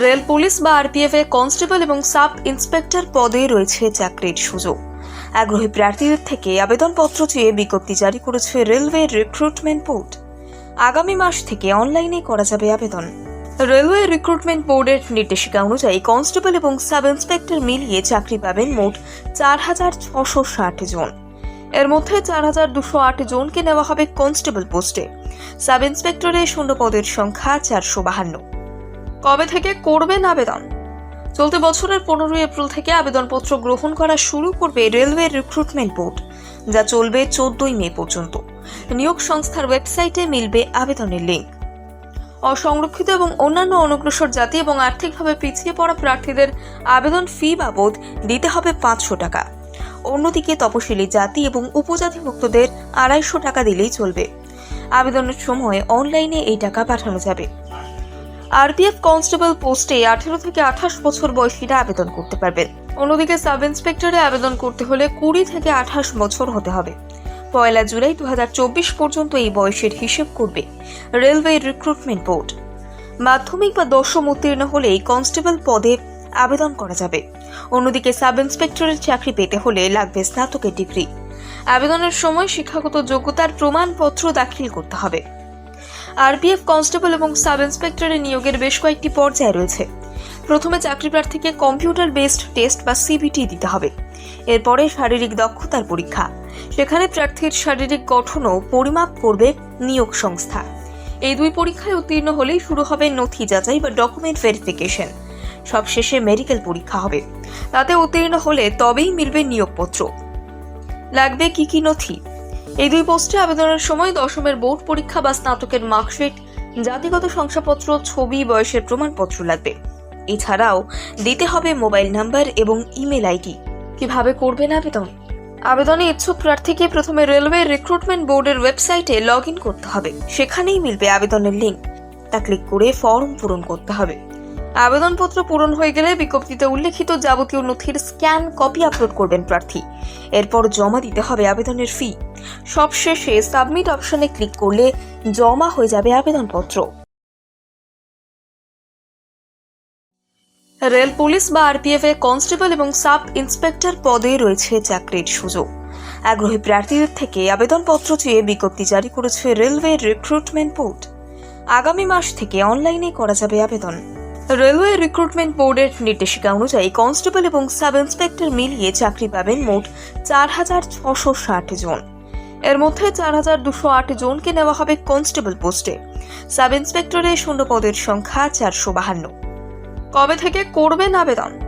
Rail police বা RPF এ constable এবং sub inspector পদে রয়েছে চাকরির সুযোগ। আগ্রহী প্রার্থীদের থেকে আবেদনপত্র চেয়ে বিজ্ঞপ্তি জারি করেছে রেলওয়ে রিক্রুটমেন্ট বোর্ড। আগামী মাস থেকে অনলাইনে করা যাবে আবেদন। রেলওয়ে রিক্রুটমেন্ট বোর্ডের নির্দেশিকা অনুযায়ী কনস্টেবল এবং সাব ইন্সপেক্টর মিলিয়ে চাকরি পাবেন মোট 4,660 জন। এর মধ্যে 4,208 জনকে নেওয়া হবে কনস্টেবল পোস্টে। সাব ইন্সপেক্টরে শূন্য পদের সংখ্যা 452। কবে থেকে করবেন আবেদন? চলতি বছরের 15 এপ্রিল থেকে আবেদনপত্র গ্রহণ করা শুরু করবে রেলওয়ে রিক্রুটমেন্ট বোর্ড, যা চলবে 14 মে পর্যন্ত। নিয়োগ সংস্থার ওয়েবসাইটে মিলবে আবেদনের লিঙ্ক। অসংরক্ষিত এবং অন্যান্য অনগ্রসর জাতি এবং আর্থিকভাবে পিছিয়ে পড়া প্রার্থীদের আবেদন ফি বাবদ দিতে হবে 500 টাকা। অন্যদিকে তপশিলি জাতি এবং উপজাতিভুক্তদের 250 টাকা দিলেই চলবে। আবেদনের সময় অনলাইনে এই টাকা পাঠানো যাবে। আরপিএফ কনস্টেবল পোস্টে 18 থেকে 28 বছর বয়সীরা আবেদন করতে পারবেন। অন্যদিকে সাব ইন্সপেক্টরে আবেদন করতে হলে 20 থেকে 28 বছর হতে হবে। 1 জুলাই 2024 পর্যন্ত এই বয়সের হিসেব করবে রেলওয়ে রিক্রুটমেন্ট বোর্ড। মাধ্যমিক বা দশম উত্তীর্ণ হলেই কনস্টেবল পদে আবেদন করা যাবে। অন্যদিকে সাব ইন্সপেক্টরের চাকরি পেতে হলে লাগবে স্নাতকের ডিগ্রি। আবেদনের সময় শিক্ষাগত যোগ্যতার প্রমাণপত্র দাখিল করতে হবে। আরপিএফ কনস্টেবল এবং সাব ইন্সপেক্টরের নিয়োগের বেশ কয়েকটি পর্যায় রয়েছে। প্রথমে চাকরি প্রার্থীকে কম্পিউটার বেসড টেস্ট বা সিবিটি দিতে হবে। এরপরে শারীরিক দক্ষতার পরীক্ষা। সেখানে প্রার্থীর শারীরিক গঠনও পরিমাপ করবে নিয়োগ সংস্থা। এই দুই পরীক্ষায় উত্তীর্ণ হলেই শুরু হবে নথি যাচাই বা ডকুমেন্ট ভেরিফিকেশন। সবশেষে মেডিকেল পরীক্ষা হবে। তাতে উত্তীর্ণ হলে তবেই মিলবে নিয়োগপত্র। লাগবে কি নথি? এই দুই পোস্টে আবেদনের সময় দশমের বোর্ড পরীক্ষা বা স্নাতকের মার্কশিট, জাতিগত শংসাপত্র, ছবি, বয়সের প্রমাণপত্র লাগবে। এছাড়াও দিতে হবে মোবাইল নাম্বার এবং ইমেল আইডি। কিভাবে করবেন আবেদন? আবেদনে ইচ্ছুক প্রার্থীকে প্রথমে রেলওয়ে রিক্রুটমেন্ট বোর্ডের ওয়েবসাইটে লগ ইন করতে হবে। সেখানেই মিলবে আবেদনের লিঙ্ক। তা ক্লিক করে ফর্ম পূরণ করতে হবে। আবেদনপত্র পূরণ হয়ে গেলে বিজ্ঞপ্তিতে উল্লেখিত যাবতীয় নথির স্ক্যান কপি আপলোড করবেন প্রার্থী। এরপর জমা দিতে হবে আবেদনের ফি। সবশেষে সাবমিট অপশনে ক্লিক করলে জমা হয়ে যাবে আবেদনপত্র। রেল পুলিশ বা আরপিএফ এ কনস্টেবল এবং সাব ইন্সপেক্টর পদে রয়েছে চাকরির সুযোগ। আগ্রহী প্রার্থীদের থেকে আবেদনপত্র চেয়ে বিজ্ঞপ্তি জারি করেছে রেলওয়ে রিক্রুটমেন্ট বোর্ড। আগামী মাস থেকে অনলাইনে করা যাবে আবেদন। রেলওয়ে রিক্রুটমেন্ট বোর্ডের নির্দেশিকা অনুযায়ী কনস্টেবল এবং সাব ইন্সপেক্টর মিলিয়ে চাকরি পাবেন মোট 4,660 জন। এর মধ্যে 4,208 জনকে নেওয়া হবে কনস্টেবল পোস্টে। সাব ইন্সপেক্টরে শূন্য পদের সংখ্যা 452। কবে থেকে করবেন আবেদন?